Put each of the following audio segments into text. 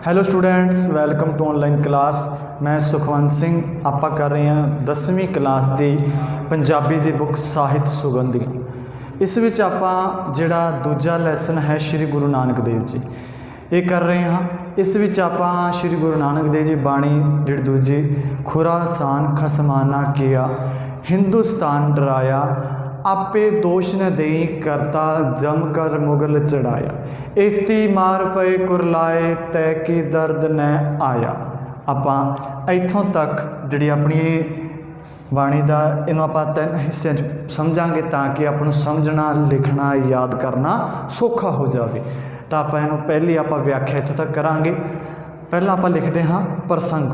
Hello students, welcome to online class. मैं सुखवंत सिंह। आप कर रहे हैं 10वीं क्लास की पंजाबी की बुक ਸਾਹਿਤ ਸੁਗੰਧੀਆਂ। इस विच आपां जिहड़ा दूजा लैसन है श्री गुरु नानक देव जी ये कर रहे हैं। इस विच आपां श्री गुरु नानक देव जी बाणी जिहड़ी दूजी खुरासान खसमाना किया हिंदुस्तान डराया आपे दोष न देई करता जम कर मुगल चढ़ाया एती मार पे कुरलाए तै की दर्द न आया। आपां इत्थों तक जिहड़ी अपनी बाणी का इनू आप 3 हिस्सों समझांगे ताकि आप समझना लिखना याद करना सौखा हो जाए। तो आप इनू पहली आप व्याख्या इत्थों तक करांगे। पहला आप लिखते हाँ प्रसंग,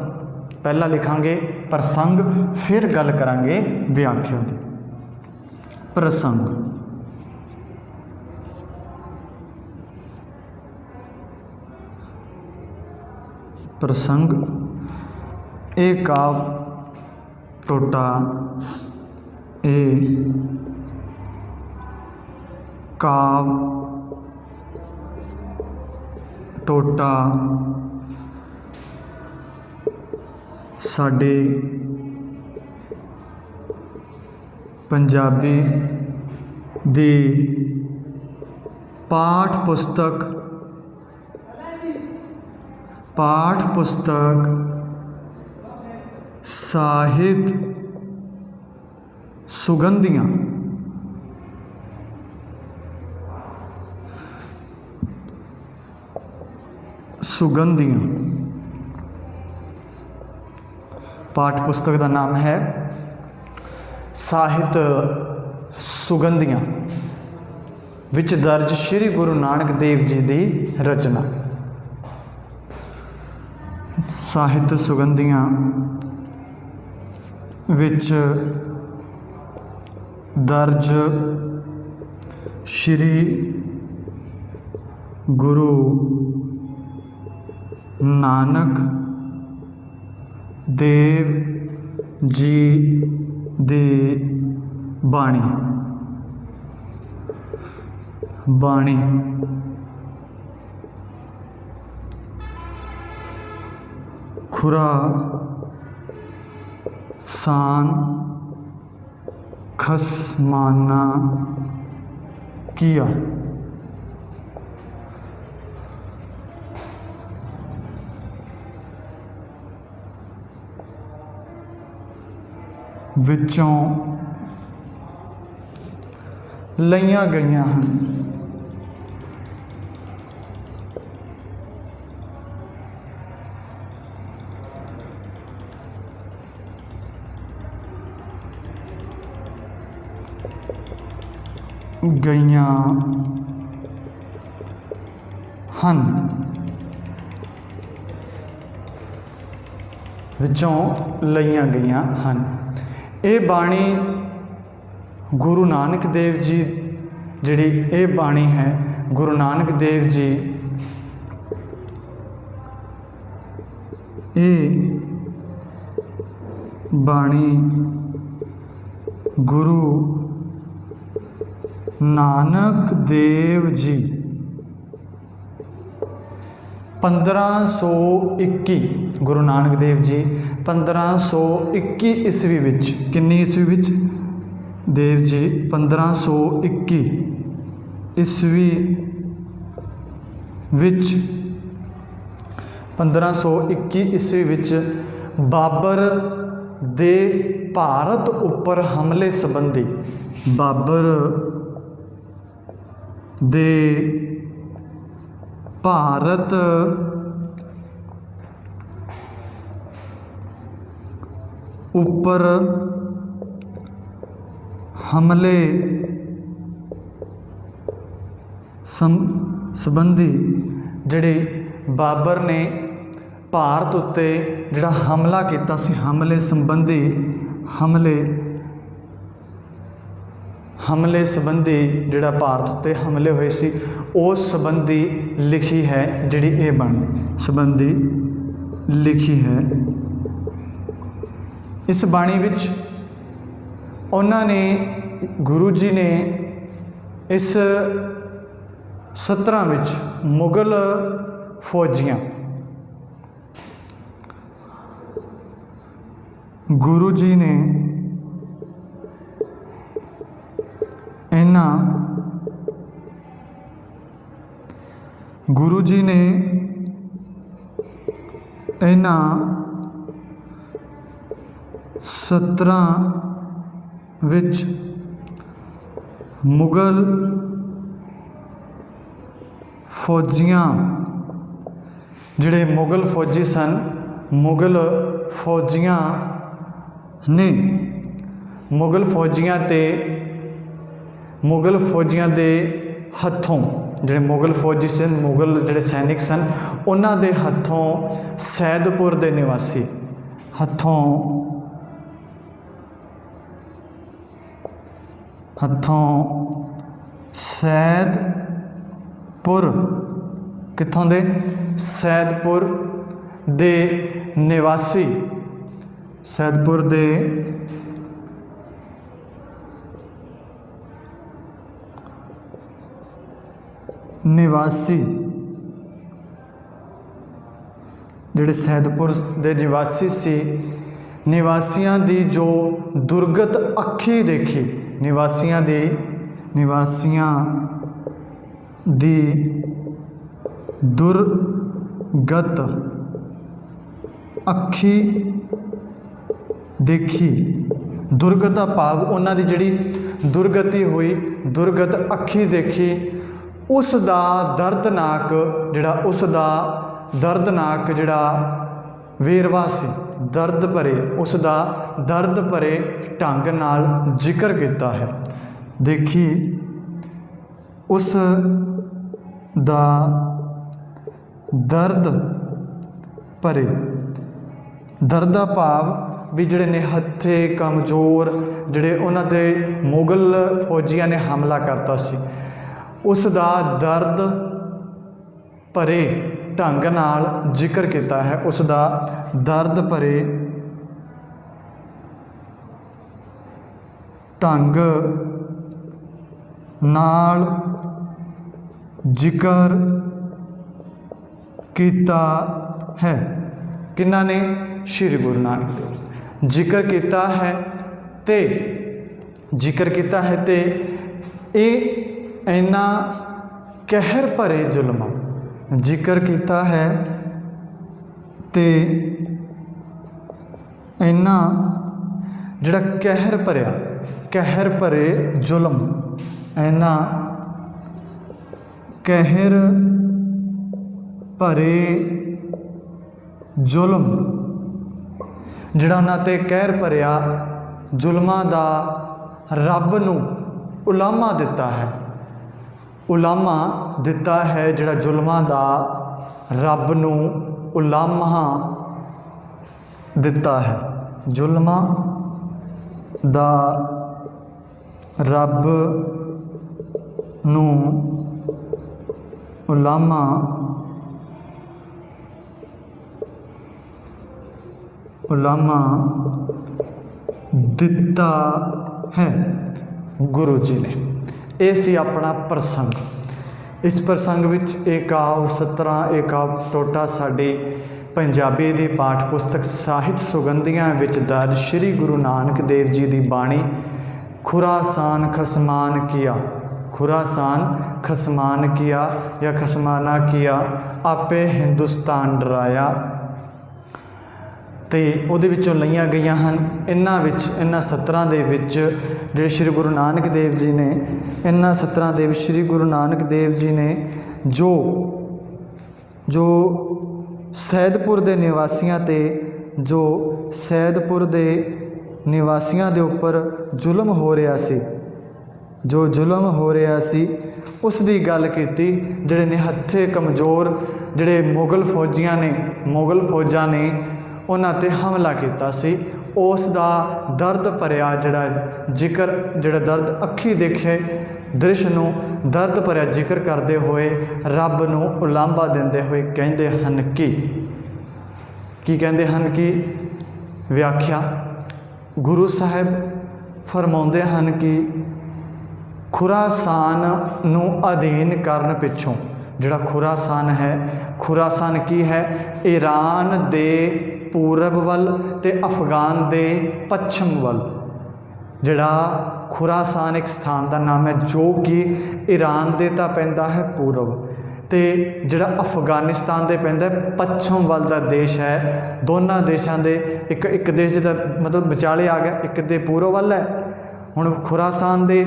पहला लिखांगे प्रसंग, फिर गल करांगे व्याख्या की। प्रसंग प्रसंग एक काव टोटा ए काव टोटा साडे पंजाबी दी पाठ पुस्तक ਸਾਹਿਤ ਸੁਗੰਧੀਆਂ पाठ पुस्तक का नाम है ਸਾਹਿਤ ਸੁਗੰਧੀਆਂ विच दर्ज श्री गुरु नानक देव जी की रचना। ਸਾਹਿਤ ਸੁਗੰਧੀਆਂ विच दर्ज श्री गुरु नानक देव जी दी बाणी खुरासान खसमाना किया। विचों लईयां गईयां हैं विचों लईयां गईयां हन। ये बाणी गुरु नानक देव जी जिहड़ी ये बाणी है गुरु नानक देव जी ये बाणी गुरु नानक देव जी 1521 गुरु नानक देव जी 1521 ईस्वी विच किन्नी ईस्वी विच देव जी 1521 ईस्वी विच 1521 ईस्वी विच बाबर दे भारत उपर हमले संबंधी बाबर दे भारत उपर हमले संबंधी जिहड़े बाबर ने भारत उत्ते जिहड़ा हमला किया सी हमले संबंधी हमले संबंधी जिहड़ा भारत उत्ते हमले होए सी उस संबंधी लिखी है जिहड़ी ये बाणी संबंधी लिखी है। इस बाणी विच उन्होंने गुरु जी ने इस 17 विच मुगल फौजियां गुरु जी ने इन्हां गुरु जी ने इन्हां 17 विच मुगल फौजियां जिहड़े मुगल फौजी सन, मुगल फौजियां ने मुगल फौजियां दे हत्थों जिहड़े मुगल फौजी सन, मुगल जिहड़े सैनिक सन, उन्हां दे हत्थों सैदपुर दे निवासी हत्थों सैदपुर कित्थों दे सैदपुर दे निवासी सैदपुर दे निवासी जिहड़े सैदपुर दे निवासी सी, निवासियां दी जो दुर्गत अखी देखी, निवासियां दी दुर्गत अखी देखी। दुर्गत का भाव उन्हां दी जिहड़ी दुर्गति हुई, दुर्गत अखी देखी, उसदा दर्दनाक जिहड़ा वेरवा सी, दर्द भरे उसदा दर्द भरे ढंग नाल जिक्र किया है। देखी उस दा दर्द भरे, दर्द का भाव भी जिहड़े ने हत्थे कमज़ोर जिहड़े उन्हां दे मुगल फौजियां ने हमला करता सी, उसदा दर्द भरे ढंग नाल जिक्र किया है। उसदा दर्द भरे ढंग नाल जिक्र किया है। किन्ना ने? श्री गुरु नानक देव जिक्र किया है ते इन्ना कहर भरे जुल्म जिक्र किया है ते इन्ना जिहड़ा कहर भरे जुल्म, इन्ना कहर भरे जुल्म जिहड़ा उन्हां ते कहर भरिया जुल्मां दा रब नूं उलामा दिता है, जिहड़ा जुल्मां दा रब नूं उलामा दिता है, जुल्मां दा रब नूं उलामा दिता है गुरु जी ने। ये सी अपना प्रसंग। इस प्रसंग विच एकाव 17 एकाव टोटा साडी पंजाबी दी पाठ पुस्तक ਸਾਹਿਤ ਸੁਗੰਧੀਆਂ विच दर्ज श्री गुरु नानक देव जी की बाणी खुरासान खसमान किया या खसमाना किया आपे हिंदुस्तान डराया, तो वो लईयां गईयां हन। इन्हां 17 दे विच जिहड़े श्री गुरु नानक देव जी ने, इन्हां 17 दे विच श्री गुरु नानक देव जी ने जो सैदपुर दे निवासियां ते जो सैदपुर दे निवासियां दे उपर जुल्म हो रहा सी, उस दी गल कीती। जिहड़े ने हत्थे कमज़ोर जिहड़े मुगल फौजां ने उन्हां ते हमला किया सी, उस दा दर्द भरिया जिहड़ा दर्द अखी देखे दृश्य नूं दर्द भरिया जिक्र करते हुए रब नूं उलांभा दिंदे हुए कहंदे हन कि कहंदे हन कि व्याख्या गुरु साहिब फरमाउंदे हन कि खुरासान नूं अधीन करन पिछों ਜਿਹੜਾ ਖੁਰਾਸਾਨ ਹੈ, ਖੁਰਾਸਾਨ ਕੀ ਹੈ? ईरान ਦੇ ਪੂਰਬ ਵੱਲ ਤੇ ਅਫਗਾਨ ਦੇ ਪੱਛਮ ਵੱਲ। ਜਿਹੜਾ ਖੁਰਾਸਾਨ ਇੱਕ ਸਥਾਨ ਦਾ ਨਾਮ ਹੈ ਜੋ ਕਿ ईरान ਦੇ ਤਾਂ ਪੈਂਦਾ ਹੈ ਪੂਰਬ, ਤੇ ਜਿਹੜਾ ਅਫਗਾਨਿਸਤਾਨ ਦੇ ਪੈਂਦਾ ਪੱਛਮ ਵੱਲ ਦਾ ਦੇਸ਼ ਹੈ। ਦੋਨਾਂ ਦੇਸ਼ਾਂ ਦੇ ਇੱਕ ਦੇਸ਼ ਦਾ ਮਤਲਬ ਵਿਚਾਲੇ ਆ ਗਿਆ, ਇੱਕ ਦੇ ਪੂਰਬ ਵੱਲ ਹੈ। ਹੁਣ ਖੁਰਾਸਾਨ ਦੇ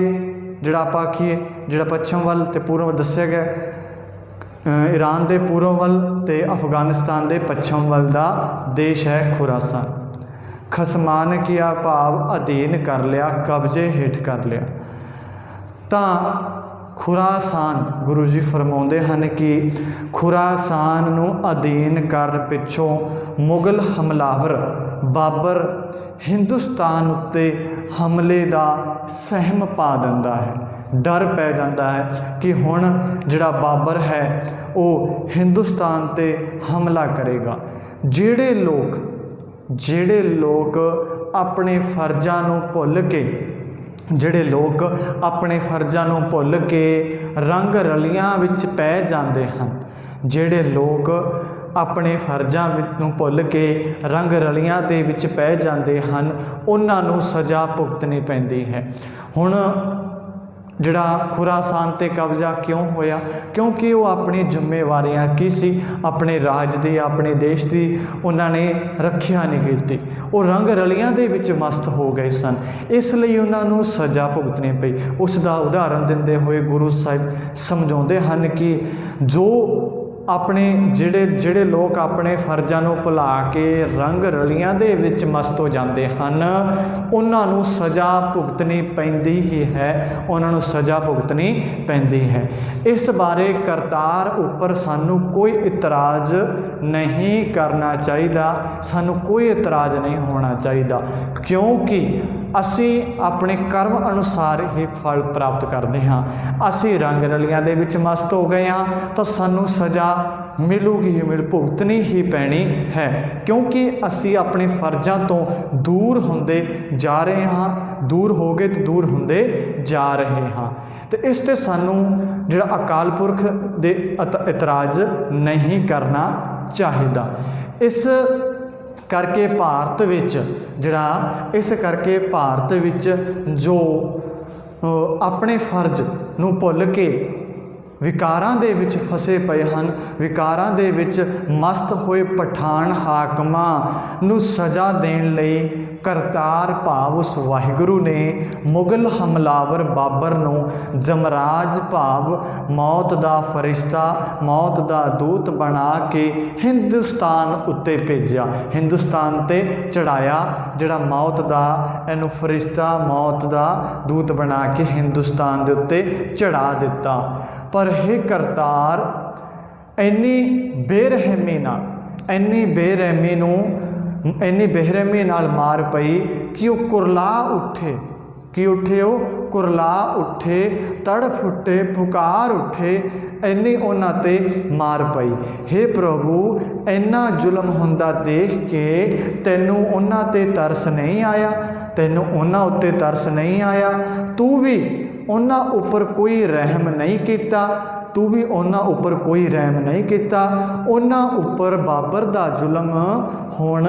ਜਿਹੜਾ ਆਪਾਂ ਆਖੀਏ ਜਿਹੜਾ ਪੱਛਮ ਵੱਲ ਤੇ ਪੂਰਬ ਵੱਲ ਦੱਸਿਆ ਗਿਆ, ईरान ਦੇ ਪੂਰਬ ਵੱਲ ਤੇ ਅਫਗਾਨਿਸਤਾਨ ਦੇ ਪੱਛਮ ਵੱਲ ਦਾ ਦੇਸ਼ ਹੈ ਖੁਰਾਸਾਨ। ਖਸਮਾਨ ਕੀਆ ਭਾਵ ਅਧੀਨ ਕਰ ਲਿਆ, ਕਬਜ਼ੇ ਹੇਠ ਕਰ ਲਿਆ। ਤਾਂ ਖੁਰਾਸਾਨ ਗੁਰੂ ਜੀ ਫਰਮਾਉਂਦੇ ਹਨ ਕਿ ਖੁਰਾਸਾਨ ਨੂੰ ਅਧੀਨ ਕਰਨ ਪਿੱਛੋਂ ਮੁਗਲ ਹਮਲਾਵਰ ਬਾਬਰ ਹਿੰਦੁਸਤਾਨ ਉੱਤੇ ਹਮਲੇ ਦਾ ਸਹਿਮ ਪਾ ਦਿੰਦਾ ਹੈ। ਡਰ ਪੈ ਜਾਂਦਾ ਹੈ ਕਿ ਹੁਣ ਜਿਹੜਾ ਬਾਬਰ ਹੈ ਉਹ ਹਿੰਦੁਸਤਾਨ 'ਤੇ ਹਮਲਾ ਕਰੇਗਾ। ਜਿਹੜੇ ਲੋਕ ਆਪਣੇ ਫਰਜ਼ਾਂ ਨੂੰ ਭੁੱਲ ਕੇ ਰੰਗ ਰਲੀਆਂ ਵਿੱਚ ਪੈ ਜਾਂਦੇ ਹਨ, ਜਿਹੜੇ ਲੋਕ ਆਪਣੇ ਫਰਜ਼ਾਂ ਨੂੰ ਭੁੱਲ ਕੇ ਰੰਗ ਰਲੀਆਂ ਦੇ ਵਿੱਚ ਪੈ ਜਾਂਦੇ ਹਨ, ਉਹਨਾਂ ਨੂੰ ਸਜ਼ਾ ਭੁਗਤਣੀ ਪੈਂਦੀ ਹੈ। ਹੁਣ ਜਿਹੜਾ ਖੁਰਾਸਾਨ 'ਤੇ ਕਬਜ਼ਾ ਕਿਉਂ ਹੋਇਆ? ਕਿਉਂਕਿ ਉਹ ਆਪਣੀ ਜ਼ਿੰਮੇਵਾਰੀਆਂ ਕੀ ਸੀ, ਆਪਣੇ ਰਾਜ ਦੀ, ਆਪਣੇ ਦੇਸ਼ ਦੀ ਉਹਨਾਂ ਨੇ ਰੱਖਿਆ ਨਹੀਂ ਕੀਤੀ। ਉਹ ਰੰਗ ਰਲੀਆਂ ਦੇ ਵਿੱਚ ਮਸਤ ਹੋ ਗਏ ਸਨ, ਇਸ ਲਈ ਉਹਨਾਂ ਨੂੰ ਸਜ਼ਾ ਭੁਗਤਣੀ ਪਈ। ਉਸ ਦਾ ਉਦਾਹਰਨ ਦਿੰਦੇ ਹੋਏ ਗੁਰੂ ਸਾਹਿਬ ਸਮਝਾਉਂਦੇ ਹਨ ਕਿ ਜੋ ਆਪਣੇ ਜਿਹੜੇ ਲੋਕ ਆਪਣੇ ਫਰਜ਼ਾਂ ਨੂੰ ਭੁਲਾ ਕੇ ਰੰਗ ਰਲੀਆਂ ਦੇ ਵਿੱਚ ਮਸਤ ਹੋ ਜਾਂਦੇ ਹਨ, ਉਹਨਾਂ ਨੂੰ ਸਜ਼ਾ ਭੁਗਤਣੀ ਪੈਂਦੀ ਹੀ ਹੈ, ਉਹਨਾਂ ਨੂੰ ਸਜ਼ਾ ਭੁਗਤਣੀ ਪੈਂਦੀ ਹੈ। ਇਸ ਬਾਰੇ ਕਰਤਾਰ ਉੱਪਰ ਸਾਨੂੰ ਕੋਈ ਇਤਰਾਜ਼ ਨਹੀਂ ਕਰਨਾ ਚਾਹੀਦਾ, ਸਾਨੂੰ ਕੋਈ ਇਤਰਾਜ਼ ਨਹੀਂ ਹੋਣਾ ਚਾਹੀਦਾ, ਕਿਉਂਕਿ ਅਸੀਂ ਆਪਣੇ ਕਰਮ ਅਨੁਸਾਰ ਹੀ ਫਲ ਪ੍ਰਾਪਤ ਕਰਦੇ ਹਾਂ। ਅਸੀਂ ਰੰਗ ਰਲੀਆਂ ਦੇ ਵਿੱਚ ਮਸਤ ਹੋ ਗਏ ਹਾਂ ਤਾਂ ਸਾਨੂੰ ਸਜ਼ਾ ਮਿਲੂਗੀ, ਭੁਗਤਣੀ ਹੀ ਪੈਣੀ ਹੈ, ਕਿਉਂਕਿ ਅਸੀਂ ਆਪਣੇ ਫਰਜ਼ਾਂ ਤੋਂ ਦੂਰ ਹੁੰਦੇ ਜਾ ਰਹੇ ਹਾਂ, ਦੂਰ ਹੋ ਗਏ ਤੇ ਦੂਰ ਹੁੰਦੇ ਜਾ ਰਹੇ ਹਾਂ। ਤੇ ਇਸ 'ਤੇ ਸਾਨੂੰ ਜਿਹੜਾ ਅਕਾਲ ਪੁਰਖ ਦੇ ਇਤਰਾਜ਼ ਨਹੀਂ ਕਰਨਾ ਚਾਹੀਦਾ। ਇਸ ਕਰਕੇ ਭਾਰਤ ਵਿੱਚ ਜੋ ਆਪਣੇ ਫਰਜ਼ ਨੂੰ ਭੁੱਲ ਕੇ ਵਿਕਾਰਾਂ ਦੇ ਵਿੱਚ ਫਸੇ ਪਏ ਹਨ, ਵਿਕਾਰਾਂ ਦੇ ਵਿੱਚ ਮਸਤ ਹੋਏ ਪਠਾਨ ਹਾਕਮਾਂ ਨੂੰ ਸਜ਼ਾ ਦੇਣ ਲਈ ਕਰਤਾਰ ਭਾਵ ਉਸ ਵਾਹਿਗੁਰੂ ਨੇ ਮੁਗਲ ਹਮਲਾਵਰ ਬਾਬਰ ਨੂੰ ਜਮਰਾਜ ਭਾਵ ਮੌਤ ਦਾ ਫਰਿਸ਼ਤਾ, ਮੌਤ ਦਾ ਦੂਤ ਬਣਾ ਕੇ ਹਿੰਦੁਸਤਾਨ ਉੱਤੇ ਭੇਜਿਆ, ਹਿੰਦੁਸਤਾਨ 'ਤੇ ਚੜਾਇਆ। ਜਿਹੜਾ ਮੌਤ ਦਾ ਇਹਨੂੰ ਫਰਿਸ਼ਤਾ, ਮੌਤ ਦਾ ਦੂਤ ਬਣਾ ਕੇ ਹਿੰਦੁਸਤਾਨ ਦੇ ਉੱਤੇ ਚੜਾ ਦਿੱਤਾ। ਪਰ हे ਕਰਤਾਰ, ਇੰਨੀ ਬੇਰਹਿਮੀ ਨਾਲ ਮਾਰ ਪਈ ਕਿ ਉਹ ਕੁਰਲਾ ਉੱਠੇ, ਤੜਫ ਉੱਠੇ, ਪੁਕਾਰ ਉੱਠੇ, ਇੰਨੀ ਉਹਨਾਂ 'ਤੇ ਮਾਰ ਪਈ। हे ਪ੍ਰਭੂ, ਇੰਨਾ ਜ਼ੁਲਮ ਹੁੰਦਾ ਦੇਖ ਕੇ ਤੈਨੂੰ ਉਹਨਾਂ 'ਤੇ ਤਰਸ ਨਹੀਂ ਆਇਆ? ਤੈਨੂੰ ਉਹਨਾਂ ਉੱਤੇ ਤਰਸ ਨਹੀਂ ਆਇਆ? ਤੂੰ ਵੀ ਉਹਨਾਂ ਉੱਪਰ ਕੋਈ ਰਹਿਮ ਨਹੀਂ ਕੀਤਾ? ਉਹਨਾਂ ਉੱਪਰ ਬਾਬਰ ਦਾ ਜ਼ੁਲਮ ਹੋਣ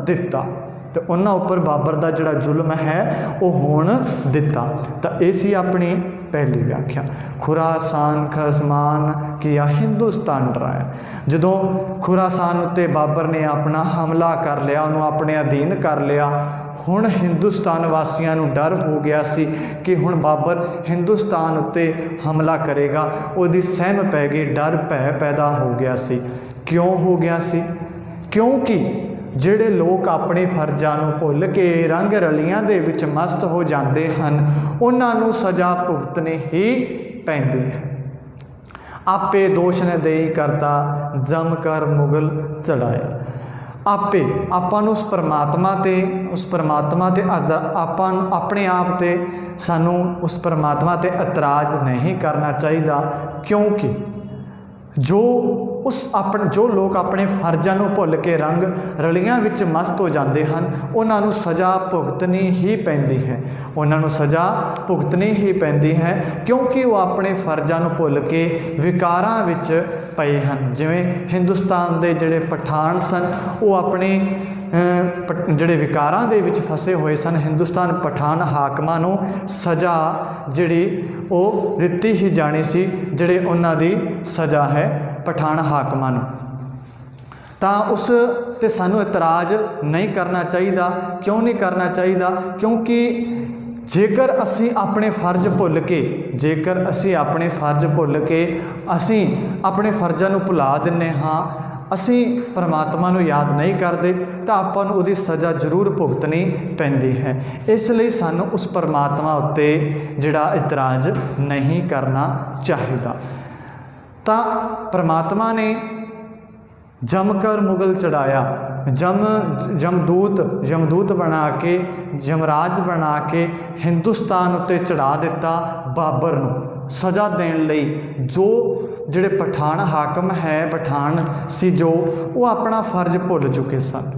ਦਿੱਤਾ, ਤੇ ਉਹਨਾਂ ਉੱਪਰ ਬਾਬਰ ਦਾ ਜਿਹੜਾ ਜ਼ੁਲਮ ਹੈ ਉਹ ਹੋਣ ਦਿੱਤਾ। ਤਾਂ ਇਹ ਸੀ ਆਪਣੀ ਪਹਿਲੀ ਵਿਆਖਿਆ। ਖੁਰਾਸਾਨ ਖਸਮਾਨ ਕੀਆ ਹਿੰਦੁਸਤਾਨ ਡਰਾਇਆ। ਜਦੋਂ ਖੁਰਾਸਾਨ ਉੱਤੇ ਬਾਬਰ ਨੇ ਆਪਣਾ ਹਮਲਾ ਕਰ ਲਿਆ, ਉਹਨੂੰ ਆਪਣੇ ਅਧੀਨ ਕਰ ਲਿਆ, ਹੁਣ ਹਿੰਦੁਸਤਾਨ ਵਾਸੀਆਂ ਨੂੰ ਡਰ ਹੋ ਗਿਆ ਸੀ ਕਿ ਹੁਣ ਬਾਬਰ ਹਿੰਦੁਸਤਾਨ ਉੱਤੇ ਹਮਲਾ ਕਰੇਗਾ। ਉਹਦੀ ਸਹਿਮ ਪੈ ਗਈ, ਡਰ ਭੈ ਪੈਦਾ ਹੋ ਗਿਆ ਸੀ। ਕਿਉਂ ਹੋ ਗਿਆ ਸੀ? ਕਿਉਂਕਿ ਜਿਹੜੇ ਲੋਕ ਆਪਣੇ ਫਰਜ਼ਾਂ ਨੂੰ ਭੁੱਲ ਕੇ ਰੰਗ ਰਲੀਆਂ ਦੇ ਵਿੱਚ ਮਸਤ ਹੋ ਜਾਂਦੇ ਹਨ, ਉਹਨਾਂ ਨੂੰ ਸਜ਼ਾ ਭੁਗਤਣੀ ਹੀ ਪੈਂਦੀ ਹੈ। ਆਪੇ ਦੋਸ਼ ਨੇ ਦੇਈ ਕਰਤਾ, ਜਮ ਕਰ ਮੁਗਲ ਚੜਾਇਆ। ਆਪਾਂ ਨੂੰ ਉਸ ਪਰਮਾਤਮਾ 'ਤੇ ਆਪਾਂ ਆਪਣੇ ਆਪ 'ਤੇ ਸਾਨੂੰ ਉਸ ਪਰਮਾਤਮਾ 'ਤੇ ਇਤਰਾਜ਼ ਨਹੀਂ ਕਰਨਾ ਚਾਹੀਦਾ, ਕਿਉਂਕਿ ਜੋ जो लोग अपने फर्जां नूं भुल के रंग रलियां विच मस्त हो जाते हैं, उन्होंने सज़ा भुगतनी ही पैंदी है, उन्होंने सज़ा भुगतनी ही पैंदी है, क्योंकि वो अपने फर्जां नूं भुल के विकारां विच पए हैं। जिवें हिंदुस्तान के जिहड़े पठान सन, वो अपने ਜਿਹੜੇ ਵਿਕਾਰਾਂ ਦੇ ਵਿੱਚ ਫਸੇ ਹੋਏ ਸਨ। ਹਿੰਦੁਸਤਾਨ ਪਠਾਨ ਹਾਕਮਾਂ ਨੂੰ ਸਜ਼ਾ ਜਿਹੜੀ ਉਹ ਦਿੱਤੀ ਹੀ ਜਾਣੀ ਸੀ, ਜਿਹੜੇ ਉਹਨਾਂ ਦੀ ਸਜ਼ਾ ਹੈ ਪਠਾਨ ਹਾਕਮਾਂ ਨੂੰ। ਤਾਂ ਉਸ 'ਤੇ ਸਾਨੂੰ ਇਤਰਾਜ਼ ਨਹੀਂ ਕਰਨਾ ਚਾਹੀਦਾ। ਕਿਉਂ ਨਹੀਂ ਕਰਨਾ ਚਾਹੀਦਾ? ਕਿਉਂਕਿ ਜੇਕਰ ਅਸੀਂ ਆਪਣੇ ਫਰਜ਼ ਭੁੱਲ ਕੇ ਅਸੀਂ ਆਪਣੇ ਫਰਜ਼ਾਂ ਨੂੰ ਭੁਲਾ ਦਿੰਦੇ ਹਾਂ, ਅਸੀਂ परमात्मा ਨੂੰ याद नहीं करते, तो ਆਪਾਂ ਨੂੰ ਉਹਦੀ ਸਜ਼ਾ ਜ਼ਰੂਰ ਭੁਗਤਣੀ ਪੈਂਦੀ ਹੈ। ਇਸ ਲਈ ਸਾਨੂੰ ਉਸ परमात्मा ਉੱਤੇ ਜਿਹੜਾ ਇਤਰਾਜ਼ नहीं करना ਚਾਹੀਦਾ। ਤਾਂ परमात्मा ने जमकर मुगल चढ़ाया, जमदूत बना के जमराज बना के हिंदुस्तान उत्ते चढ़ा दिता बाबर नूं सज़ा देण लई। जो ਜਿਹੜੇ पठान हाकम है, पठान सी जो वो अपना फर्ज भुल चुके सन,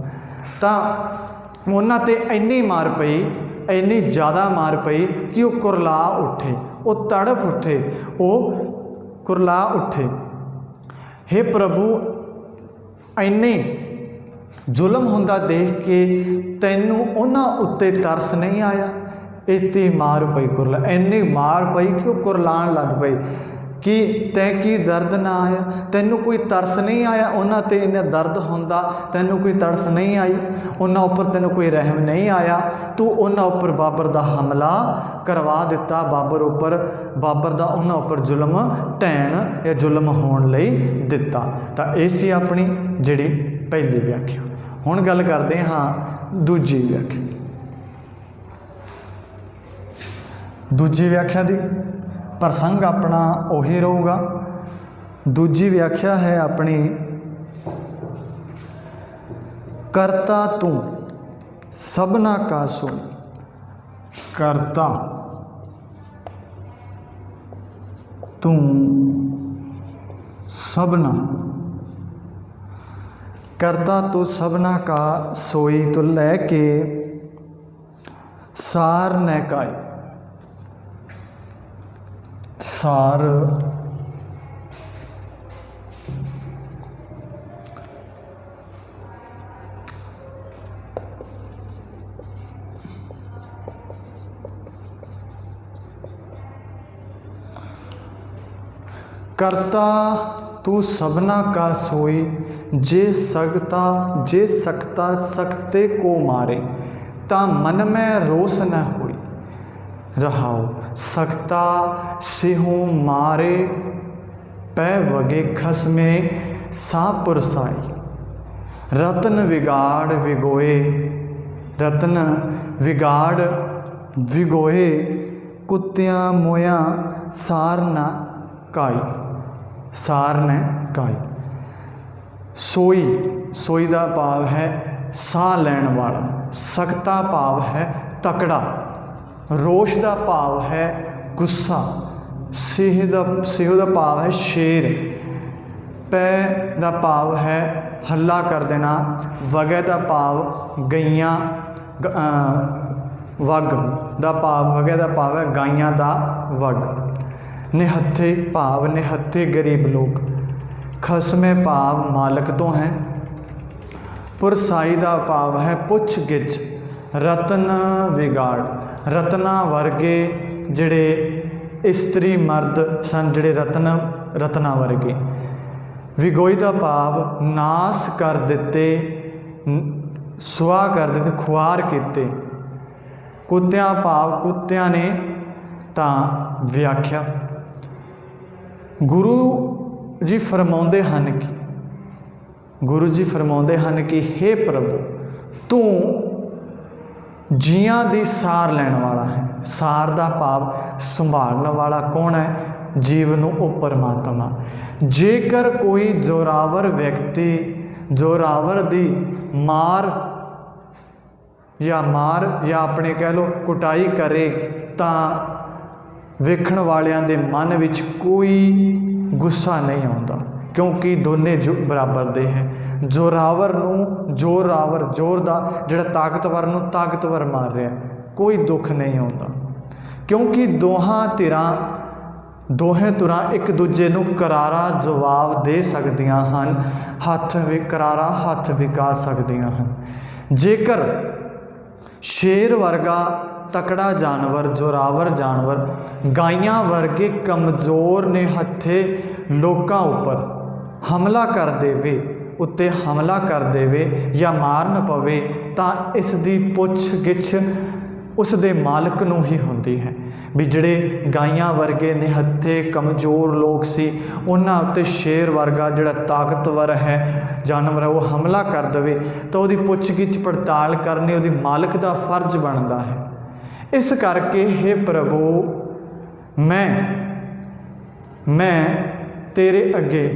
तो उन्हां ते इन्नी मार पई, इन्नी ज़्यादा मार पई कि वो कुरला उठे, वो तड़प उठे, वो कुरला उठे। हे प्रभु, इन्ने जुल्म हुंदा देख के तैनू उन्हां उत्ते तरस नहीं आया? इतनी मार पई कुरला, इन्नी मार पई कि वो कुरलाण लग पई कि तैं की दर्द ना आया? तैनू कोई तरस नहीं आया? उन्हां ते इन्ना दर्द हुंदा, तैनू कोई तड़फ नहीं आई? उन्हां उपर तैनू कोई रहम नहीं आया? तू उन्हां उपर बाबर दा हमला करवा दिता, बाबर दा उन्हां उपर जुल्म ढैण या जुल्म होण लई दिता। तां इह सी अपनी जिहड़ी पहली व्याख्या। हुण गल करदे हां दूजी व्याख्या। दूजी व्याख्या दी प्रसंग अपना उही रहूगा। दूजी व्याख्या है अपनी, करता तू सबना का सोई। करता तू सबना, करता तू सबना का सोई, तो लैके सार नहकाई। सार करता तू सबना का सोई, जे सकता सकते को मारे, ता मन में रोस न होई। रहाओ सकता सिहू मारे, पै वगे खसमे सापुरसाई। रतन विगाड़ विगोए, रतन विगाड़ विगोए, कुत्तियां मोया सार न काई। सार न काई। सोई, सोई का भाव है साह लैण वाला। सकता भाव है तकड़ा। रोश का भाव है गुस्सा। सिंह का भाव है शेर। पै का भाव है हल्ला कर देना। वगे का भाव गईयां, वग का भाव, वगे का भाव है गाइयां का वग। निहत्थे भाव निहत्थे गरीब लोग। खसमे भाव मालक तो हैं। पुरसाई का भाव है पुछ गिछ। रतन विगाड़, रतना वर्गे जिहड़े इस्त्री मर्द सन, जिहड़े रतना वर्गे। विगोई का भाव नाश कर दिते, सुआह कर दिते, खुआर किते। कुत्तियां भाव कुत्तियां ने तां व्याख्या। गुरु जी फरमाउंदे हन कि, गुरु जी फरमाउंदे हन कि हे प्रभु, तू जियां दी सार लैण वाला है। सार का भाव संभालने वाला कौन है? जीव नूं ओ परमात्मा। जेकर कोई जोरावर व्यक्ति जोरावर दी मार या अपने कह लो कुटाई करे, तां वेखण वालियां दे मन विच कोई गुस्सा नहीं आउंदा, क्योंकि दोने बराबर दे हैं। जोरावर नूं जोरावर जोर दा जिहड़ा ताकतवर नूं ताकतवर मार रहा, कोई दुख नहीं आता, क्योंकि दोहें तुरां एक दूजे नूं करारा जवाब दे सकदियां हन, करारा हथ विका सकदियां हन। जेकर शेर वर्गा तकड़ा जानवर जोरावर जानवर गाइयां वर्गे कमज़ोर ने हथे लोकां उपर हमला कर देवे, उत्ते हमला कर देवे या मार न पवे, तां इस दी पुछ गिछ उस दे मालक नूं ही हुंदी है। भी जिहड़े गाइयां वर्गे निहत्थे कमज़ोर लोग सी, उन्हां उत्ते शेर वर्गा जिहड़ा ताकतवर है जानवर है वो हमला कर देवे, तो उहदी पुछ गिछ पड़ताल करनी उहदी मालक दा फर्ज बनदा है। इस करके हे प्रभु मैं तेरे अगे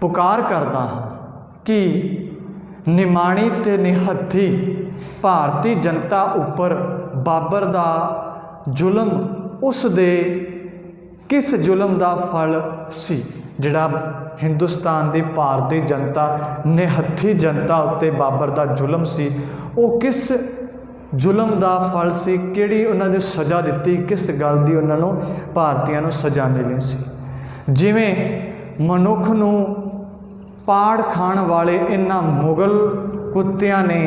पुकार करदा हाँ कि निमाणी ते निहत्थी भारती जनता उपर बाबर दा जुल्म उस दे किस जुल्म दा फल सी, जिहड़ा हिंदुस्तान की भारती जनता निहत्थी जनता उत्ते बाबर दा जुल्म सी, वो किस जुल्म दा फल सी, किहड़ी उन्हां दी सज़ा दित्ती, किस गल दी उन्हां नूं भारतीयां नूं सज़ा मिली सी। जिवें मनुख नूं पाड़ खाण वाले इन्हां मुगल कुत्तियां ने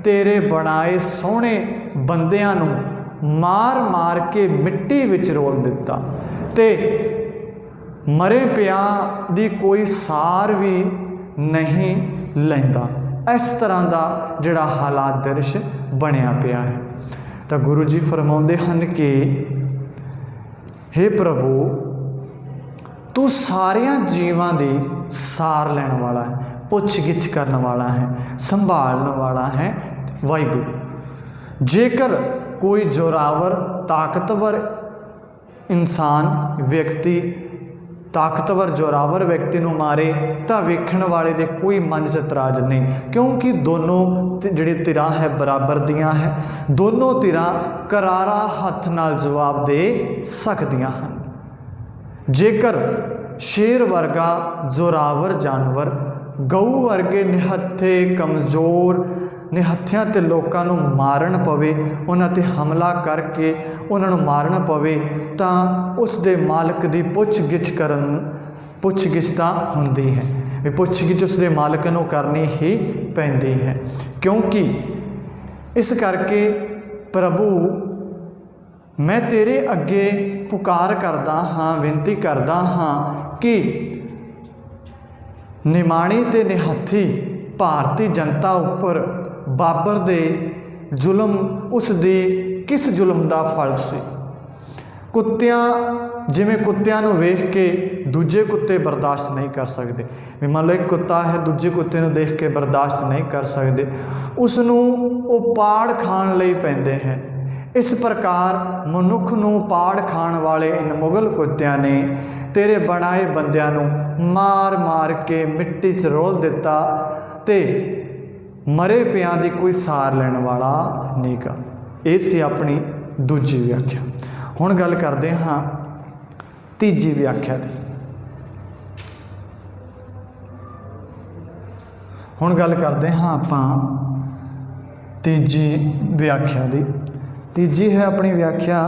तेरे बनाए सोहणे बंदियां नूं मार मार के मिट्टी विच रोल दिता, ते मरे पिया दी कोई सार भी नहीं लैंदा। इस तरह का जिहड़ा हालात दृश बनया पिया है। तो गुरु जी फरमाउंदे हन कि हे प्रभु तू सारिया जीवां दी सार लैण वाला है, पुछ गिछ करने वाला है, संभालने वाला है वाहिगुरू। जेकर कोई जोरावर ताकतवर इंसान व्यक्ति ताकतवर जोरावर व्यक्ति नूं मारे तो वेखण वाले दे कोई मन च इतराज नहीं, क्योंकि दोनों जिहड़ी धिरां है बराबर दियां है, दोनों धिरां करारा हथ नाल जवाब दे सकदियां हन। जेकर शेर वर्गा जोरावर जानवर गऊ वर्गे निहत्थे कमज़ोर निहत्थियां ते लोकां नूं मारन पवे, उन्हां ते हमला करके उन्हां नूं मारन पवे, तां उस दे मालक दी पुछ गिछ तां हुंदी है, भी पुछ गिछ उस दे मालक नूं करनी ही पैंदी है। क्योंकि इस करके प्रभु मैं तेरे अगे पुकार करदा हाँ, विनती करदा हाँ कि निमाणी ते निहत्थी भारती जनता उपर बाबर दे जुल्म उस दी किस जुल्म दा फल सी। कुत्तियां जिवें कुत्तियां नूं वेख के दूजे कुत्ते बर्दाश्त नहीं कर सकते, भी मान लो एक कुत्ता है दूजे कुत्ते नूं देख के बर्दाश्त नहीं कर सकते, उसनूं वो पाड़ खाण लई पैंदे हैं। इस प्रकार मनुख नूं पाड़ खाण वाले इन मुगल कुत्तियां ने तेरे बनाए बंदियां नूं मार मार के मिट्टी च रोल दिता, ते मरे पिया की कोई सार लैण वाला नहीं गा। ये सी अपनी दूजी व्याख्या। हुण गल करते हाँ तीजी व्याख्या की। हुण गल करते हाँ आपां तीजी व्याख्या की। तीजी है अपनी व्याख्या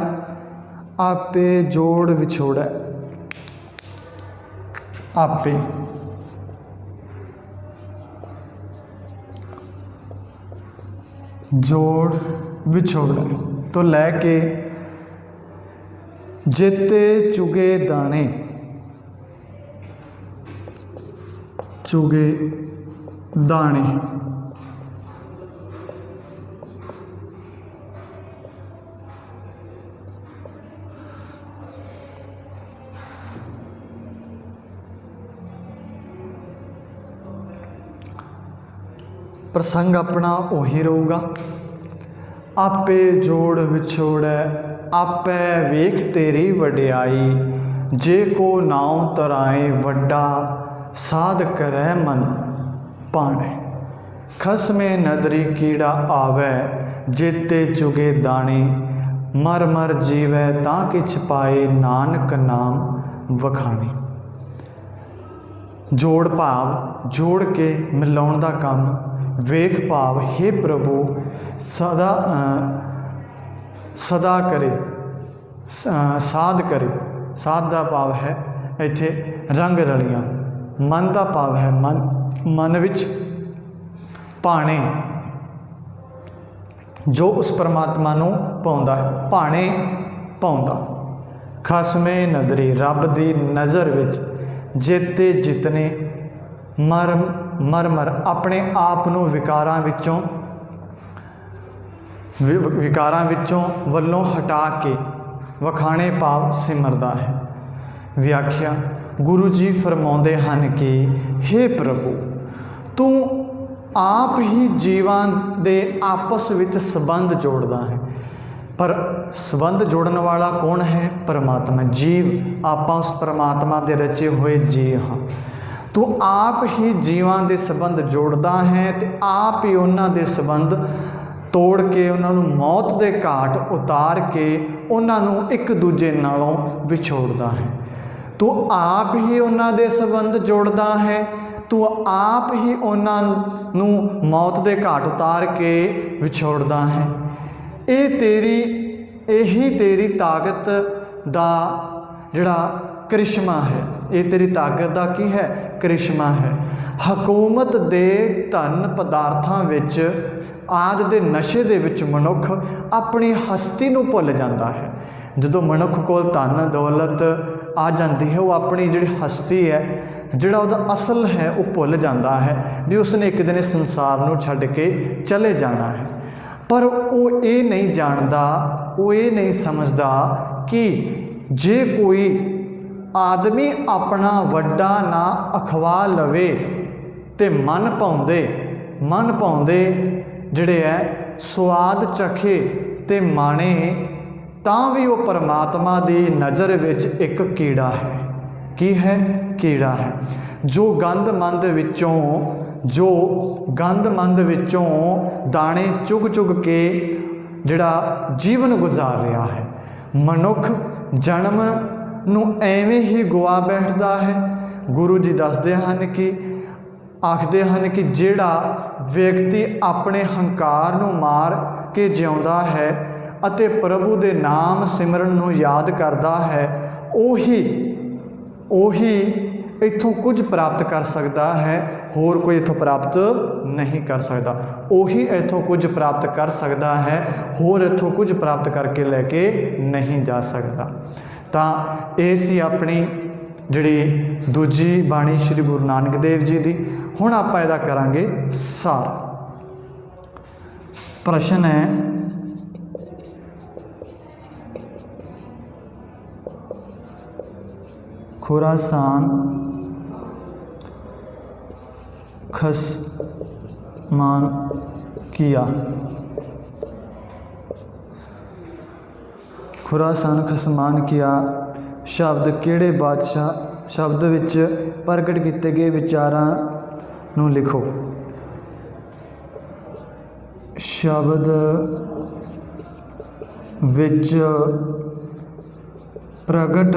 आपे जोड़ विछोड़ै। आपे जोड़ विछोड़ै तो लैके जेते चुगे दाने, चुगे दाने प्रसंग अपना उही रहूगा। आपे जोड़ विछोड़ै आपै वेख तेरी वडियाई, जे को नाव तराए वड्डा साध करै मन पाणै। खसमे नदरी कीड़ा आवै जेते चुगे दाने, मर मर जीवै तां किछ पाए नानक नाम वखाणे। जोड़ भाव जोड़ के मिलाउण दा काम वेख भाव हे प्रभु सदा सदा करे साध करे। साध का भाव है इत्थे रंग रलियां। मन का भाव है मन विच भाने जो उस परमात्मा नूं पाउंदा है। भाने पाउंदा खसमे नदरी रब दी नज़र विच जेते जितने मर मर मर अपने आप नूं विकारां विचों वल्लों हटा के वखाणे भाव सिमरदा है। व्याख्या गुरु जी फरमाउंदे हन कि हे प्रभु तू आप ही जीवां दे आपस विच संबंध जोड़दा है। पर संबंध जोड़न वाला कौन है? परमात्मा। जीव आपां उस परमात्मा दे रचे हुए जीव हाँ। तू आप ही जीवां दे संबंध जोड़दा है ते आप ही उन्हां दे संबंध तोड़ के उन्हां नूं मौत दे घाट उतार के उन्हां नूं एक दूजे नालों विछोड़दा है। तू आप ही उन्हां दे संबंध जोड़दा है। तू आप ही उन्हां नूं मौत दे घाट उतार के विछोड़दा है। यही तेरी ताकत दा जिहड़ा करिश्मा है। ये तेरी ताकत दा की है? करिश्मा है। हकूमत दे धन पदार्थां विच आदि दे नशे दे विच मनुख अपनी हस्ती नूं भुल जाता है। जदों मनुख कोल धन दौलत आ जाती है वो अपनी जिहड़ी हस्ती है जिहड़ा उहदा असल है वो भुल जाता है भी उसने एक दिन इस संसार नूं छड्ड के चले जाना है। पर वो ये नहीं जानता, वो ये नहीं समझदा कि जे कोई आदमी अपना वड्डा ना अखवा लवे ते मन पाउंदे जिहड़े है स्वाद चखे ते माणे तां भी वो परमात्मा दी नज़र विच एक कीड़ा है। की है? कीड़ा है जो गंद विचों दाने चुग चुग के जिहड़ा जीवन गुजार रहा है। मनुख जन्म नूं एवें ही गुआ बैठदा है। गुरु जी दसदे हन कि आखदे हन कि जिहड़ा व्यक्ति अपने हंकार नूं मार के जिउंदा है अते प्रभु दे नाम सिमरन नूं याद करदा है ओही इत्थों कुछ प्राप्त कर सकता है। होर कोई इत्थों प्राप्त नहीं कर सकता। ओही इत्थों कुछ प्राप्त कर सकता है, होर इत्थों कुछ प्राप्त करके लेके नहीं जा सकता। तां ये सी अपनी जिहड़ी दूजी बाणी श्री गुरु नानक देव जी दी। हुण आपां इहदा करांगे सार। प्रश्न है खुरासान खसमान किया। खुरासान खसमान किया शब्द किहड़े बादशाह शब्द विच प्रगट किए गए विचारां नूं लिखो। शब्द विच प्रगट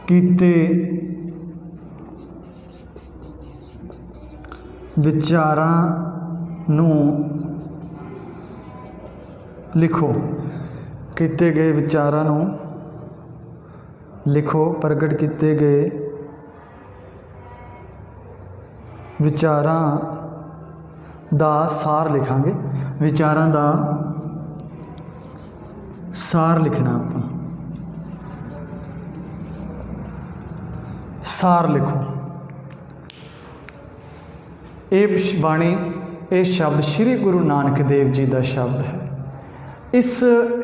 कीते विचारां नूं लिखो। कीते गए विचारां नूं लिखो। प्रगट किए गए विचारां दा सार लिखांगे। विचारां दा सार लिखना आपां। सार लिखो। ये बाणी ये शब्द श्री गुरु नानक देव जी का शब्द है। इस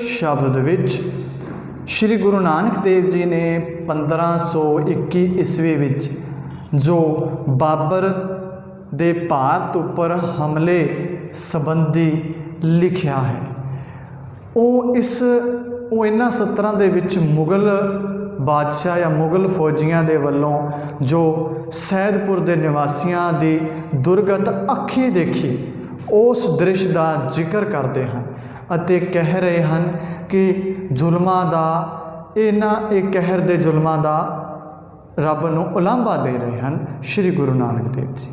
शब्द विच श्री गुरु नानक देव जी ने 1521 ईस्वी विच जो बाबर दे भारत उपर हमले संबंधी लिखिया है वो इन्हां सत्तरां दे विच मुगल बादशाह या मुगल फौजियां दे वल्लों जो सैदपुर के निवासियों की दुर्गत अखी देखी उस दृश्य का जिक्र करते हैं अते कह रहे हैं कि जुल्मां दा ਇਹ ਕਹਿਰ ਦੇ ਜ਼ੁਲਮਾਂ ਦਾ ਰੱਬ ਨੂੰ ਉਲਾਂਭਾ ਦੇ ਰਹੇ ਹਨ ਸ਼੍ਰੀ ਗੁਰੂ ਨਾਨਕ ਦੇਵ ਜੀ।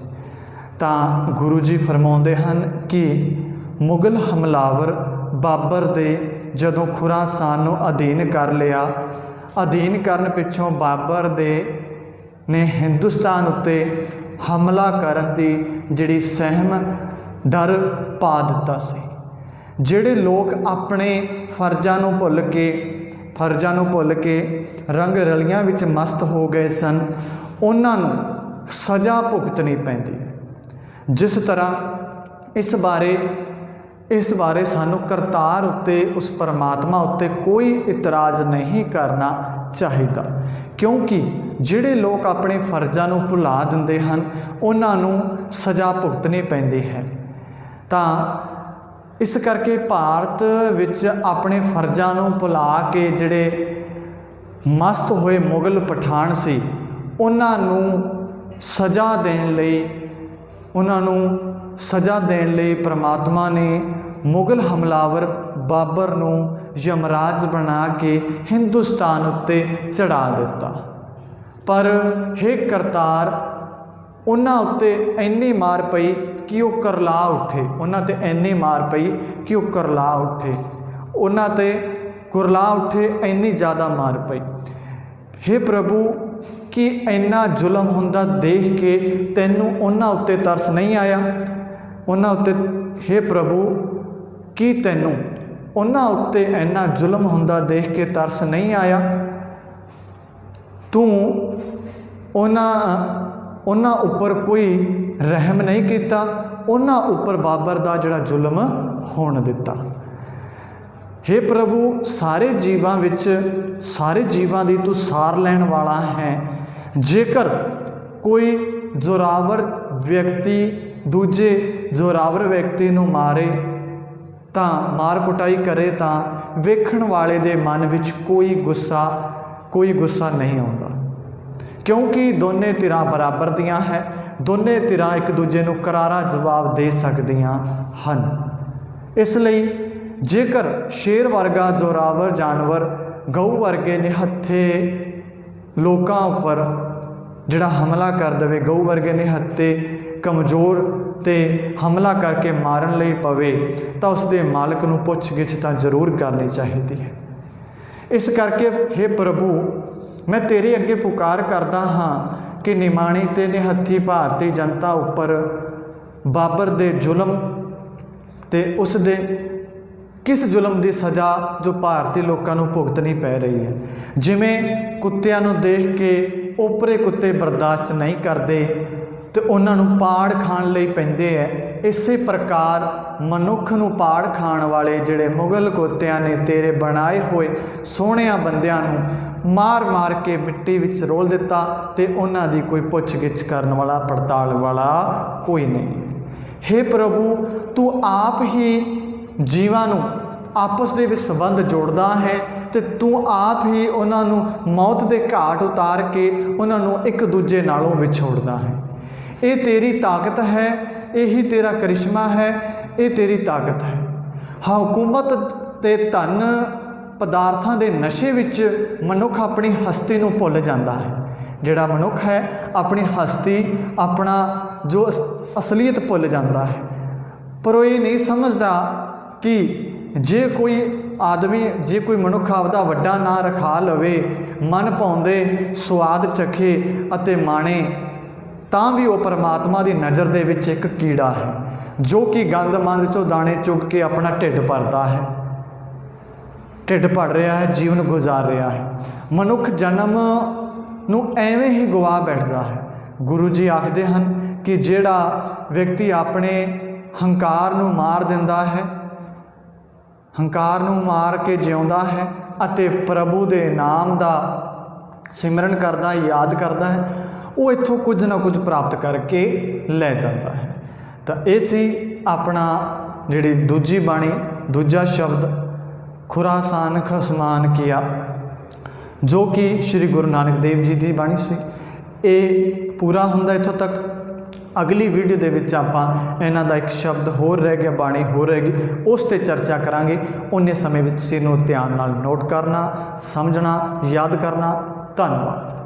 ਤਾਂ ਗੁਰੂ ਜੀ ਫਰਮਾਉਂਦੇ ਹਨ ਕਿ ਮੁਗਲ ਹਮਲਾਵਰ ਬਾਬਰ ਦੇ ਜਦੋਂ ਖੁਰਾਸਾਨ ਨੂੰ ਅਧੀਨ ਕਰ ਲਿਆ, ਅਧੀਨ ਕਰਨ ਪਿੱਛੋਂ ਬਾਬਰ ਨੇ ਹਿੰਦੁਸਤਾਨ ਉੱਤੇ ਹਮਲਾ ਕਰਨ ਦੀ ਜਿਹੜੀ ਸਹਿਮ ਡਰ ਪਾ ਦਿੱਤਾ ਸੀ। ਜਿਹੜੇ ਲੋਕ ਆਪਣੇ ਫਰਜ਼ਾਂ ਨੂੰ ਭੁੱਲ ਕੇ ਰੰਗ ਰਲੀਆਂ ਵਿੱਚ ਮਸਤ ਹੋ ਗਏ ਸਨ, ਉਹਨਾਂ ਨੂੰ ਸਜ਼ਾ ਭੁਗਤਣੀ ਪੈਂਦੀ ਹੈ। ਜਿਸ ਤਰ੍ਹਾਂ ਇਸ ਬਾਰੇ ਸਾਨੂੰ ਕਰਤਾਰ ਉੱਤੇ, ਉਸ ਪਰਮਾਤਮਾ ਉੱਤੇ ਕੋਈ ਇਤਰਾਜ਼ ਨਹੀਂ ਕਰਨਾ ਚਾਹੀਦਾ, ਕਿਉਂਕਿ ਜਿਹੜੇ ਲੋਕ ਆਪਣੇ ਫਰਜ਼ਾਂ ਨੂੰ ਭੁਲਾ ਦਿੰਦੇ ਹਨ ਉਹਨਾਂ ਨੂੰ ਸਜ਼ਾ ਭੁਗਤਣੀ ਪੈਂਦੀ ਹੈ। ਤਾਂ ਇਸ ਕਰਕੇ ਭਾਰਤ ਵਿੱਚ ਆਪਣੇ ਫਰਜ਼ਾਂ ਨੂੰ ਭੁਲਾ ਕੇ ਜਿਹੜੇ ਮਸਤ ਹੋਏ ਮੁਗਲ ਪਠਾਨ ਸੀ, ਉਹਨਾਂ ਨੂੰ ਸਜ਼ਾ ਦੇਣ ਲਈ ਪਰਮਾਤਮਾ ਨੇ ਮੁਗਲ ਹਮਲਾਵਰ ਬਾਬਰ ਨੂੰ ਯਮਰਾਜ ਬਣਾ ਕੇ ਹਿੰਦੁਸਤਾਨ ਉੱਤੇ ਚੜ੍ਹਾ ਦਿੱਤਾ। ਪਰ ਹੇ ਕਰਤਾਰ, ਉਹਨਾਂ ਉੱਤੇ ਇੰਨੀ ਮਾਰ ਪਈ ਕਿ ਉਹ ਕਰਲਾ ਉੱਠੇ। ਉਹਨਾਂ ਤੇ ਕੁਰਲਾ ਉੱਠੇ, ਇੰਨੀ ਜ਼ਿਆਦਾ ਮਾਰ ਪਈ। ਹੇ ਪ੍ਰਭੂ, ਕਿ ਇੰਨਾ ਜ਼ੁਲਮ ਹੁੰਦਾ ਦੇਖ ਕੇ ਤੈਨੂੰ ਉਹਨਾਂ ਉੱਤੇ ਤਰਸ ਨਹੀਂ ਆਇਆ? ਹੇ ਪ੍ਰਭੂ, ਕੀ ਤੈਨੂੰ ਉਹਨਾਂ ਉੱਤੇ ਇੰਨਾ ਜ਼ੁਲਮ ਹੁੰਦਾ ਦੇਖ ਕੇ ਤਰਸ ਨਹੀਂ ਆਇਆ? ਤੂੰ ਉਹਨਾਂ ਉੱਪਰ ਕੋਈ ਰਹਿਮ ਨਹੀਂ ਕੀਤਾ, ਉਹਨਾਂ ਉੱਪਰ ਬਾਬਰ ਦਾ ਜਿਹੜਾ ਜ਼ੁਲਮ ਹੋਣ ਦਿੱਤਾ। ਹੇ ਪ੍ਰਭੂ, ਸਾਰੇ ਜੀਵਾਂ ਦੀ ਤੂੰ ਸਾਰ ਲੈਣ ਵਾਲਾ ਹੈ। ਜੇਕਰ ਕੋਈ ਜ਼ੋਰਾਵਰ ਵਿਅਕਤੀ ਦੂਜੇ ਜ਼ੋਰਾਵਰ ਵਿਅਕਤੀ ਨੂੰ ਮਾਰੇ ਤਾਂ ਮਾਰ ਕੁਟਾਈ ਕਰੇ ਤਾਂ ਵੇਖਣ ਵਾਲੇ ਦੇ ਮਨ ਵਿੱਚ ਕੋਈ ਗੁੱਸਾ ਨਹੀਂ ਆਉਂਦਾ, ਕਿਉਂਕਿ ਦੋਨੇ ਧਿਰਾਂ ਬਰਾਬਰ ਦੀਆਂ ਹੈ। ਦੋਨੇ ਧਿਰਾਂ ਇੱਕ ਦੂਜੇ ਨੂੰ ਕਰਾਰਾ ਜਵਾਬ ਦੇ ਸਕਦੀਆਂ ਹਨ। ਇਸ ਲਈ ਜੇਕਰ ਸ਼ੇਰ ਵਰਗਾ ਜ਼ੋਰਾਵਰ ਜਾਨਵਰ ਗਊ ਵਰਗੇ ਨਿਹੱਥੇ ਲੋਕਾਂ ਉੱਪਰ ਜਿਹੜਾ ਹਮਲਾ ਕਰ ਦੇਵੇ, ਗਊ ਵਰਗੇ ਨਿਹੱਥੇ ਕਮਜ਼ੋਰ 'ਤੇ ਹਮਲਾ ਕਰਕੇ ਮਾਰਨ ਲਈ ਪਵੇ, ਤਾਂ ਉਸ ਦੇ ਮਾਲਕ ਨੂੰ ਪੁੱਛ-ਗਿੱਛ ਤਾਂ ਜ਼ਰੂਰ ਕਰਨੀ ਚਾਹੀਦੀ ਹੈ। ਇਸ ਕਰਕੇ ਹੇ ਪ੍ਰਭੂ, ਮੈਂ ਤੇਰੇ ਅੱਗੇ ਪੁਕਾਰ ਕਰਦਾ ਹਾਂ ਕਿ ਨਿਮਾਣੀ ਅਤੇ ਨਿਹੱਥੀ ਭਾਰਤੀ ਜਨਤਾ ਉੱਪਰ ਬਾਬਰ ਦੇ ਜ਼ੁਲਮ ਅਤੇ ਉਸ ਦੇ ਕਿਸ ਜ਼ੁਲਮ ਦੀ ਸਜ਼ਾ ਜੋ ਭਾਰਤੀ ਲੋਕਾਂ ਨੂੰ ਭੁਗਤਣੀ ਪੈ ਰਹੀ ਹੈ। ਜਿਵੇਂ ਕੁੱਤਿਆਂ ਨੂੰ ਦੇਖ ਕੇ ਓਪਰੇ ਕੁੱਤੇ ਬਰਦਾਸ਼ਤ ਨਹੀਂ ਕਰਦੇ ਅਤੇ ਉਹਨਾਂ ਨੂੰ ਪਾੜ ਖਾਣ ਲਈ ਪੈਂਦੇ ਹੈ, ਇਸੇ ਪ੍ਰਕਾਰ ਮਨੁੱਖ ਨੂੰ ਪਾੜ ਖਾਣ ਵਾਲੇ ਜਿਹੜੇ ਮੁਗਲ ਕੁੱਤਿਆਂ ਨੇ ਤੇਰੇ ਬਣਾਏ ਹੋਏ ਸੋਹਣਿਆਂ ਬੰਦਿਆਂ ਨੂੰ ਮਾਰ ਕੇ ਮਿੱਟੀ ਵਿੱਚ ਰੋਲ ਦਿੱਤਾ ਅਤੇ ਉਹਨਾਂ ਦੀ ਕੋਈ ਪੁੱਛ-ਗਿੱਛ ਕਰਨ ਵਾਲਾ, ਪੜਤਾਲ ਵਾਲਾ ਕੋਈ ਨਹੀਂ ਹੈ। ਹੇ ਪ੍ਰਭੂ, ਤੂੰ ਆਪ ਹੀ ਜੀਵਾਂ ਨੂੰ ਆਪਸ ਦੇ ਵਿੱਚ ਸੰਬੰਧ ਜੋੜਦਾ ਹੈ ਅਤੇ ਤੂੰ ਆਪ ਹੀ ਉਹਨਾਂ ਨੂੰ ਮੌਤ ਦੇ ਘਾਟ ਉਤਾਰ ਕੇ ਉਹਨਾਂ ਨੂੰ ਇੱਕ ਦੂਜੇ ਨਾਲੋਂ ਵਿਛੋੜਦਾ ਹੈ। ਇਹ ਤੇਰੀ ਤਾਕਤ ਹੈ, ਇਹੀ ਤੇਰਾ ਕਰਿਸ਼ਮਾ ਹੈ, ਇਹ ਤੇਰੀ ਤਾਕਤ ਹੈ। ਹਕੂਮਤ ਅਤੇ ਧਨ ਪਦਾਰਥਾਂ ਦੇ ਨਸ਼ੇ ਵਿੱਚ ਮਨੁੱਖ ਆਪਣੀ ਹਸਤੀ ਨੂੰ ਭੁੱਲ ਜਾਂਦਾ ਹੈ। ਜਿਹੜਾ ਮਨੁੱਖ ਹੈ ਆਪਣੀ ਹਸਤੀ, ਆਪਣਾ ਜੋ ਅਸਲੀਅਤ ਭੁੱਲ ਜਾਂਦਾ ਹੈ। ਪਰ ਉਹ ਇਹ ਨਹੀਂ ਸਮਝਦਾ ਕਿ ਜੇ ਕੋਈ ਮਨੁੱਖ ਆਪਦਾ ਵੱਡਾ ਨਾਂ ਰਖਾ ਲਵੇ, ਮਨ ਭਾਉਂਦੇ ਸਵਾਦ ਚਖੇ ਅਤੇ ਮਾਣੇ, ਤਾਂ ਵੀ ਉਹ ਪਰਮਾਤਮਾ ਦੀ ਨਜ਼ਰ ਦੇ ਵਿੱਚ ਇੱਕ ਕੀੜਾ ਹੈ ਜੋ ਕਿ ਗੰਦ-ਮੰਦ 'ਚੋਂ ਦਾਣੇ ਚੁੱਗ ਕੇ ਆਪਣਾ ਢਿੱਡ ਭਰਦਾ ਹੈ, ਢਿੱਡ ਭਰ ਰਿਹਾ ਹੈ, ਜੀਵਨ ਗੁਜ਼ਾਰ ਰਿਹਾ ਹੈ। ਮਨੁੱਖ ਜਨਮ ਨੂੰ ਐਵੇਂ ਹੀ ਗਵਾ ਬੈਠਦਾ ਹੈ। ਗੁਰੂ ਜੀ ਆਖਦੇ ਹਨ ਕਿ ਜਿਹੜਾ ਵਿਅਕਤੀ ਆਪਣੇ ਹੰਕਾਰ ਨੂੰ ਮਾਰ ਦਿੰਦਾ ਹੈ, ਹੰਕਾਰ ਨੂੰ ਮਾਰ ਕੇ ਜਿਉਂਦਾ ਹੈ ਅਤੇ ਪ੍ਰਭੂ ਦੇ ਨਾਮ ਦਾ ਸਿਮਰਨ ਕਰਦਾ, ਯਾਦ ਕਰਦਾ ਹੈ, ਉਹ ਇੱਥੋਂ ਕੁਝ ਨਾ ਕੁਝ ਪ੍ਰਾਪਤ ਕਰਕੇ ਲੈ ਜਾਂਦਾ ਹੈ। ਤਾਂ ਇਹ ਸੀ ਆਪਣਾ ਜਿਹੜੀ ਦੂਜੀ ਬਾਣੀ, ਦੂਜਾ ਸ਼ਬਦ ਖੁਰਾਸਾਨ ਖਸਮਾਨ ਕੀਆ, ਜੋ ਕਿ ਸ਼੍ਰੀ ਗੁਰੂ ਨਾਨਕ ਦੇਵ ਜੀ ਦੀ ਬਾਣੀ ਸੀ। ਇਹ ਪੂਰਾ ਹੁੰਦਾ ਇੱਥੋਂ ਤੱਕ। ਅਗਲੀ ਵੀਡੀਓ ਦੇ ਵਿੱਚ ਆਪਾਂ ਇਹਨਾਂ ਦਾ ਇੱਕ ਸ਼ਬਦ ਹੋਰ ਰਹਿ ਗਿਆ, ਬਾਣੀ ਹੋਰ ਰਹਿ ਗਈ, ਉਸ ਤੇ ਚਰਚਾ ਕਰਾਂਗੇ। ਉਨੇ ਸਮੇਂ ਵਿੱਚ ਤੁਸੀਂ ਇਹਨੂੰ ਧਿਆਨ ਨਾਲ ਨੋਟ ਕਰਨਾ, ਸਮਝਣਾ, ਯਾਦ ਕਰਨਾ। ਧੰਨਵਾਦ।